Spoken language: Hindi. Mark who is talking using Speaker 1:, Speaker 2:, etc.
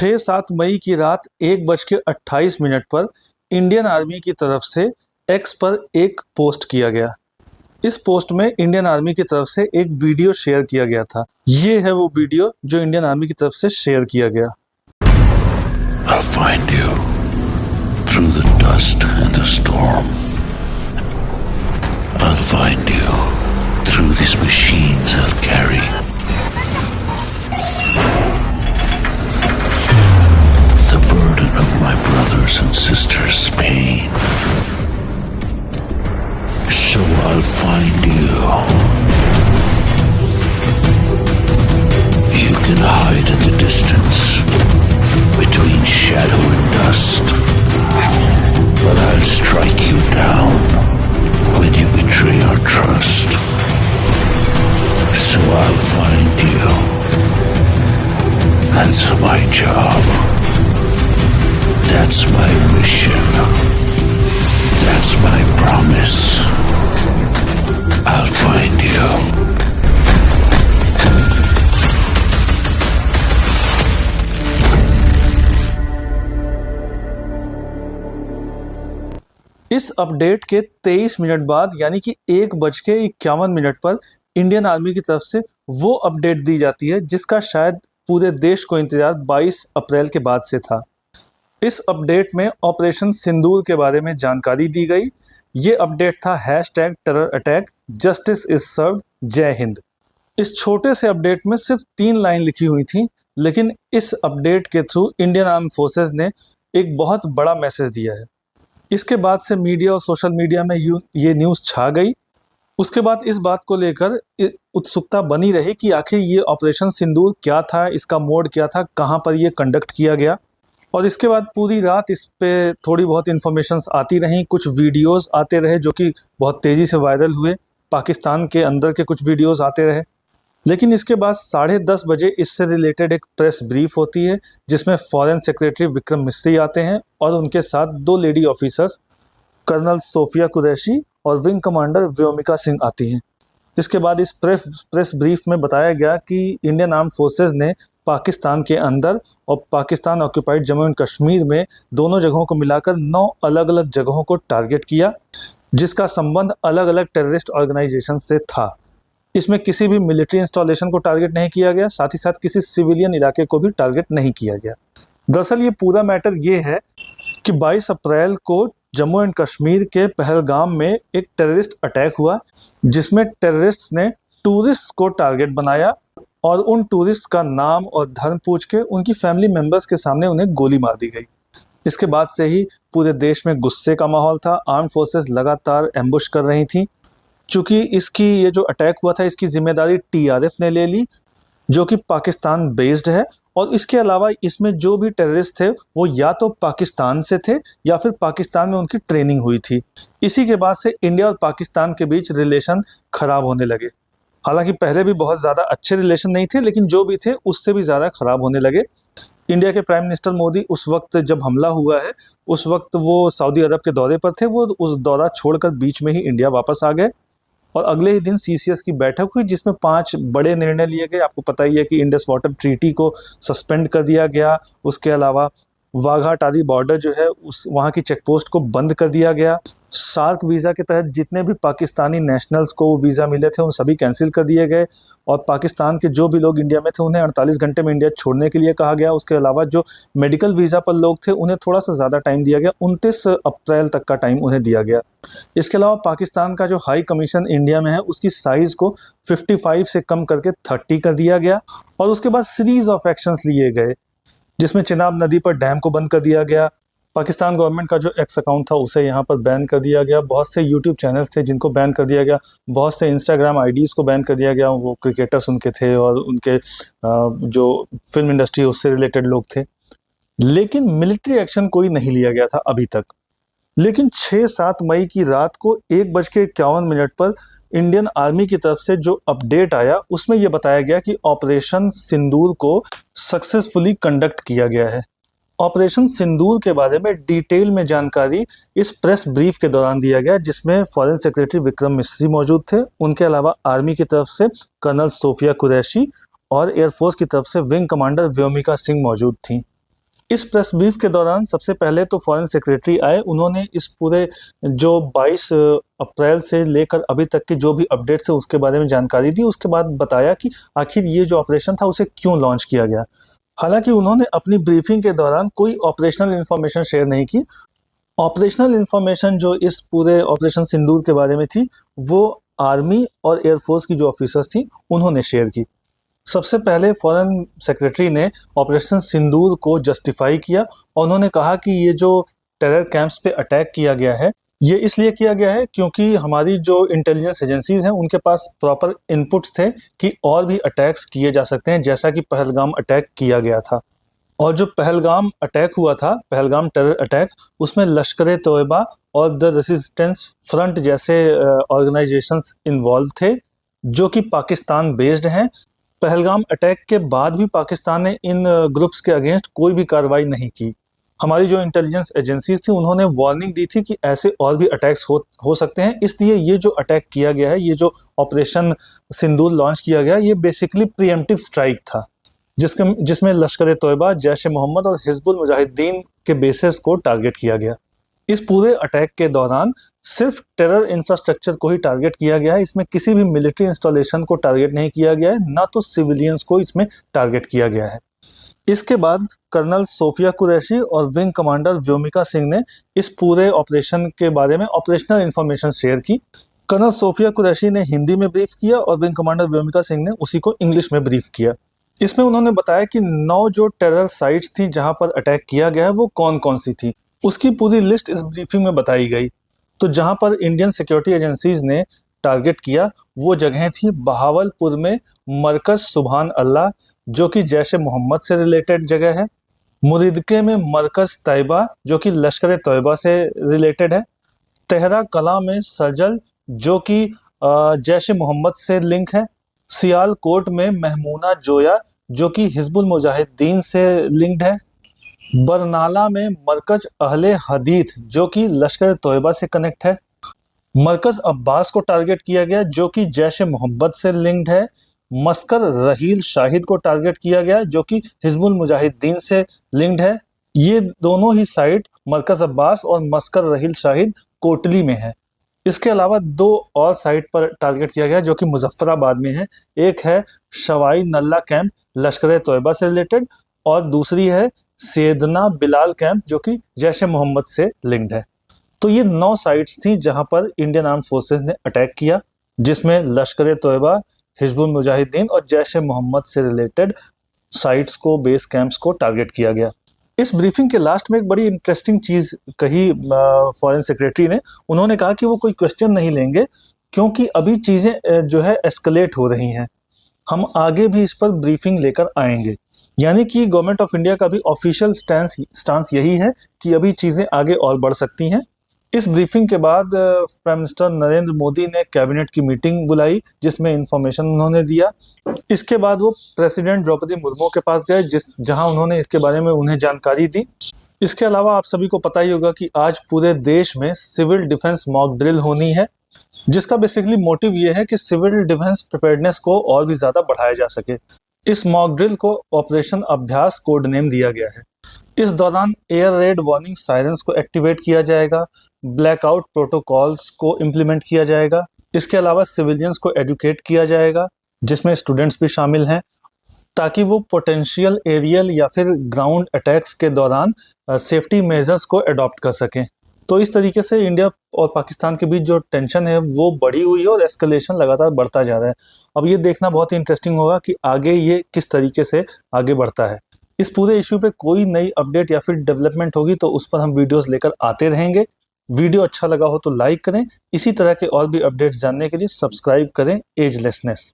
Speaker 1: 6-7 मई की रात 1:28 पर इंडियन आर्मी की तरफ से एक्स पर एक पोस्ट किया गया। इस पोस्ट में इंडियन आर्मी की तरफ से एक वीडियो शेयर किया गया था। ये है वो वीडियो जो इंडियन आर्मी की तरफ से शेयर किया गया।
Speaker 2: I'll find you through the dust and the storm. I'll find you through these machines I'll carry. The burden of my brothers and sisters' pain. So I'll find you. You can hide in the distance between shadow and dust, but I'll strike you down when you betray our trust. So I'll find you. That's my job. That's my mission. That's my promise. I'll find you.
Speaker 1: इस अपडेट के 23 मिनट बाद यानी कि 1:51 पर इंडियन आर्मी की तरफ से वो अपडेट दी जाती है जिसका शायद पूरे देश को इंतजार 22 अप्रैल के बाद से था। इस अपडेट में ऑपरेशन सिंदूर के बारे में जानकारी दी गई। ये अपडेट था #terror attack justice is served जय हिंद। इस छोटे से अपडेट में सिर्फ 3 लाइन लिखी हुई थी, लेकिन इस अपडेट के थ्रू इंडियन आर्म फोर्सेस ने एक बहुत बड़ा मैसेज दिया है। इसके बाद से मीडिया और सोशल मीडिया में ये न्यूज़ छा गई। उसके बाद इस बात को लेकर उत्सुकता बनी रही कि आखिर ये ऑपरेशन सिंदूर क्या था, इसका मोड क्या था, कहाँ पर ये कंडक्ट किया गया। और इसके बाद पूरी रात इस पे थोड़ी बहुत इन्फॉर्मेशंस आती रहीं, कुछ वीडियोस आते रहे जो कि बहुत तेज़ी से वायरल हुए। पाकिस्तान के अंदर के कुछ वीडियोस आते रहे, लेकिन इसके बाद 10:30 बजे इससे रिलेटेड एक प्रेस ब्रीफ होती है जिसमें फॉरेन सेक्रेटरी विक्रम मिस्री आते हैं और उनके साथ 2 lady officers colonel Sofia Qureshi और विंग कमांडर व्योमिका सिंह आती हैं। इसके बाद इस प्रेस ब्रीफ में बताया गया कि इंडियन आर्म फोर्सेस ने पाकिस्तान के अंदर और पाकिस्तान ऑक्यूपाइड जम्मू एंड कश्मीर में दोनों जगहों को मिलाकर 9 अलग अलग जगहों को टारगेट किया, जिसका संबंध अलग अलग टेररिस्ट ऑर्गेनाइजेशन से था। इसमें किसी भी मिलिट्री इंस्टॉलेशन को टारगेट नहीं किया गया, साथ ही साथ किसी सिविलियन इलाके को भी टारगेट नहीं किया गया। दरअसल ये पूरा मैटर ये है कि 22 अप्रैल को जम्मू एंड कश्मीर के पहलगाम में एक टेररिस्ट अटैक हुआ, जिसमें टेररिस्ट्स ने टूरिस्ट को टारगेट बनाया और उन टूरिस्ट का नाम और धर्म पूछ के उनकी फैमिली मेंबर्स के सामने उन्हें गोली मार दी गई। इसके बाद से ही पूरे देश में गुस्से का माहौल था। आर्म फोर्सेस लगातार एम्बुश कर रही थी। चूँकि ये जो अटैक हुआ था इसकी जिम्मेदारी TRF ने ले ली, जो कि पाकिस्तान बेस्ड है, और इसके अलावा इसमें जो भी टेररिस्ट थे वो या तो पाकिस्तान से थे या फिर पाकिस्तान में उनकी ट्रेनिंग हुई थी। इसी के बाद से इंडिया और पाकिस्तान के बीच रिलेशन खराब होने लगे। हालांकि पहले भी बहुत ज़्यादा अच्छे रिलेशन नहीं थे, लेकिन जो भी थे उससे भी ज़्यादा खराब होने लगे। इंडिया के प्राइम मिनिस्टर मोदी उस वक्त जब हमला हुआ है उस वक्त वो सऊदी अरब के दौरे पर थे। वो उस दौरा छोड़कर बीच में ही इंडिया वापस आ गए और अगले ही दिन CCS की बैठक हुई जिसमें 5 बड़े निर्णय लिए गए। आपको पता ही है कि इंडस वाटर ट्रीटी को सस्पेंड कर दिया गया। उसके अलावा वाघा अटारी बॉर्डर जो है वहाँ की चेक पोस्ट को बंद कर दिया गया। सार्क वीज़ा के तहत जितने भी पाकिस्तानी नेशनल्स को वीज़ा मिले थे उन सभी कैंसिल कर दिए गए और पाकिस्तान के जो भी लोग इंडिया में थे उन्हें 48 घंटे में इंडिया छोड़ने के लिए कहा गया। उसके अलावा जो मेडिकल वीज़ा पर लोग थे उन्हें थोड़ा सा ज़्यादा टाइम दिया गया, 29 अप्रैल तक का टाइम उन्हें दिया गया। इसके अलावा पाकिस्तान का जो हाई कमीशन इंडिया में है उसकी साइज़ को 55 से कम करके 30 कर दिया गया। और उसके बाद सीरीज ऑफ एक्शंस लिए गए जिसमें चिनाब नदी पर डैम को बंद कर दिया गया। पाकिस्तान गवर्नमेंट का जो एक्स अकाउंट था उसे यहाँ पर बैन कर दिया गया। बहुत से यूट्यूब चैनल्स थे जिनको बैन कर दिया गया। बहुत से इंस्टाग्राम IDs को बैन कर दिया गया। वो क्रिकेटर्स उनके थे और उनके जो फिल्म इंडस्ट्री उससे रिलेटेड लोग थे। लेकिन मिलिट्री एक्शन कोई नहीं लिया गया था अभी तक। लेकिन 6-7 मई की रात को 1:51 पर इंडियन आर्मी की तरफ से जो अपडेट आया उसमें यह बताया गया कि ऑपरेशन सिंदूर को सक्सेसफुली कंडक्ट किया गया है। ऑपरेशन सिंदूर के बारे में डिटेल में जानकारी इस प्रेस ब्रीफ के दौरान दिया गया जिसमें फॉरेन सेक्रेटरी विक्रम मिस्री मौजूद थे। उनके अलावा आर्मी की तरफ से कर्नल सोफिया कुरैशी और एयरफोर्स की तरफ से विंग कमांडर व्योमिका सिंह मौजूद थी। इस प्रेस ब्रीफ के दौरान सबसे पहले तो फॉरेन सेक्रेटरी आए, उन्होंने इस पूरे जो 22 अप्रैल से लेकर अभी तक के जो भी अपडेट्स है उसके बारे में जानकारी दी। उसके बाद बताया कि आखिर ये जो ऑपरेशन था उसे क्यों लॉन्च किया गया। हालांकि उन्होंने अपनी ब्रीफिंग के दौरान कोई ऑपरेशनल इंफॉर्मेशन शेयर नहीं की। ऑपरेशनल इंफॉर्मेशन जो इस पूरे ऑपरेशन सिंदूर के बारे में थी वो आर्मी और एयरफोर्स की जो ऑफिसर्स थी उन्होंने शेयर की। सबसे पहले फॉरेन सेक्रेटरी ने ऑपरेशन सिंदूर को जस्टिफाई किया और उन्होंने कहा कि ये जो टेरर कैंप्स पे अटैक किया गया है ये इसलिए किया गया है क्योंकि हमारी जो इंटेलिजेंस एजेंसीज हैं उनके पास प्रॉपर इनपुट्स थे कि और भी अटैक्स किए जा सकते हैं, जैसा कि पहलगाम अटैक किया गया था। और जो पहलगाम अटैक हुआ था, पहलगाम टेरर अटैक, उसमें लश्कर तोयबा और द रेसिस्टेंस फ्रंट जैसे ऑर्गेनाइजेशंस इन्वॉल्व थे जो कि पाकिस्तान बेस्ड हैं। पहलगाम अटैक के बाद भी पाकिस्तान ने इन ग्रुप्स के अगेंस्ट कोई भी कार्रवाई नहीं की। हमारी जो इंटेलिजेंस एजेंसीज थी उन्होंने वार्निंग दी थी कि ऐसे और भी अटैक्स हो सकते हैं, इसलिए ये जो अटैक किया गया है, ये जो ऑपरेशन सिंदूर लॉन्च किया गया, ये बेसिकली प्रीएम्प्टिव स्ट्राइक था जिसमें लश्कर तोयबा, जैश ए मोहम्मद और हिजबुल मुजाहिदीन के बेसेस को टारगेट किया गया। इस पूरे अटैक के दौरान सिर्फ टेरर इंफ्रास्ट्रक्चर को ही टारगेट किया गया है, इसमें किसी भी मिलिट्री इंस्टॉलेशन को टारगेट नहीं किया गया है, ना तो सिविलियंस को इसमें टारगेट किया गया है। इसके बाद कर्नल सोफिया कुरैशी और विंग कमांडर व्योमिका सिंह ने इस पूरे ऑपरेशन के बारे में ऑपरेशनल इंफॉर्मेशन शेयर की। कर्नल सोफिया कुरैशी ने हिंदी में ब्रीफ किया और विंग कमांडर व्योमिका सिंह ने उसी को इंग्लिश में ब्रीफ किया। इसमें उन्होंने बताया कि 9 जो टेरर साइट्स थी जहां पर अटैक किया गया है वो कौन कौन सी थी, उसकी पूरी लिस्ट इस ब्रीफिंग में बताई गई। तो जहां पर इंडियन सिक्योरिटी एजेंसीज ने टारगेट किया वो जगहें थी बहावलपुर में मरकज सुभान अल्लाह जो कि जैश ए मोहम्मद से रिलेटेड जगह है, मुरिदके में मरकज तैयबा जो कि लश्कर तैयबा से रिलेटेड है, तेहरा कला में सजल जो कि जैश ए मोहम्मद से लिंक है, सियालकोट में महमूना जोया जो कि हिजबुल मुजाहिदीन से लिंक्ड है, बरनाला में मरकज अहले हदीथ जो कि लश्कर तोयबा से कनेक्ट है, मरकज अब्बास को टारगेट किया गया जो कि जैश ए मोहम्मद से लिंक्ड है, मस्कर रहील शाहिद को टारगेट किया गया जो कि हिजबुल मुजाहिदीन से लिंक्ड है। ये दोनों ही साइट मरकज अब्बास और मस्कर रहील शाहिद कोटली में है। इसके अलावा 2 और साइट पर टारगेट किया गया जो कि मुजफ्फराबाद में है। एक है शवाई नल्ला कैंप लश्कर तोयबा से रिलेटेड और दूसरी है सैयदना बिलाल कैंप जो कि जैश ए मोहम्मद से लिंक्ड है। तो ये 9 साइट्स थी जहां पर इंडियन आर्म्ड फोर्सेस ने अटैक किया, जिसमें लश्कर तोयबा, हिजबुल मुजाहिदीन और जैश ए मोहम्मद से रिलेटेड साइट्स को, बेस कैंप्स को टारगेट किया गया। इस ब्रीफिंग के लास्ट में एक बड़ी इंटरेस्टिंग चीज कही फॉरेन सेक्रेटरी ने। उन्होंने कहा कि वो कोई क्वेश्चन नहीं लेंगे क्योंकि अभी चीजें जो है एस्केलेट हो रही हैं, हम आगे भी इस पर ब्रीफिंग लेकर आएंगे। यानी कि गवर्नमेंट ऑफ इंडिया का भी ऑफिशियल स्टांस यही है कि अभी चीजें आगे और बढ़ सकती हैं। इस ब्रीफिंग के बाद प्राइम मिनिस्टर नरेंद्र मोदी ने कैबिनेट की मीटिंग बुलाई जिसमें इंफॉर्मेशन उन्होंने दिया। इसके बाद वो प्रेसिडेंट द्रौपदी मुर्मू के पास गए जहां उन्होंने इसके बारे में उन्हें जानकारी दी। इसके अलावा आप सभी को पता ही होगा कि आज पूरे देश में सिविल डिफेंस मॉक ड्रिल होनी है, जिसका बेसिकली मोटिव ये है कि सिविल डिफेंस प्रिपेयर्डनेस को और भी ज्यादा बढ़ाया जा सके। इस मॉक ड्रिल को ऑपरेशन अभ्यास कोड नेम दिया गया है। इस दौरान एयर रेड वार्निंग सायरन्स को एक्टिवेट किया जाएगा, ब्लैकआउट प्रोटोकॉल्स को इम्प्लीमेंट किया जाएगा। इसके अलावा सिविलियंस को एजुकेट किया जाएगा जिसमें स्टूडेंट्स भी शामिल हैं, ताकि वो पोटेंशियल एरियल या फिर ग्राउंड अटैक्स के दौरान सेफ्टी मेजर्स को अडॉप्ट कर सकें। तो इस तरीके से इंडिया और पाकिस्तान के बीच जो टेंशन है वो बढ़ी हुई है और एस्केलेशन लगातार बढ़ता जा रहा है। अब ये देखना बहुत ही इंटरेस्टिंग होगा कि आगे ये किस तरीके से आगे बढ़ता है। इस पूरे इश्यू पे कोई नई अपडेट या फिर डेवलपमेंट होगी तो उस पर हम वीडियोस लेकर आते रहेंगे। वीडियो अच्छा लगा हो तो लाइक करें। इसी तरह के और भी अपडेट्स जानने के लिए सब्सक्राइब करें एजलेसनेस।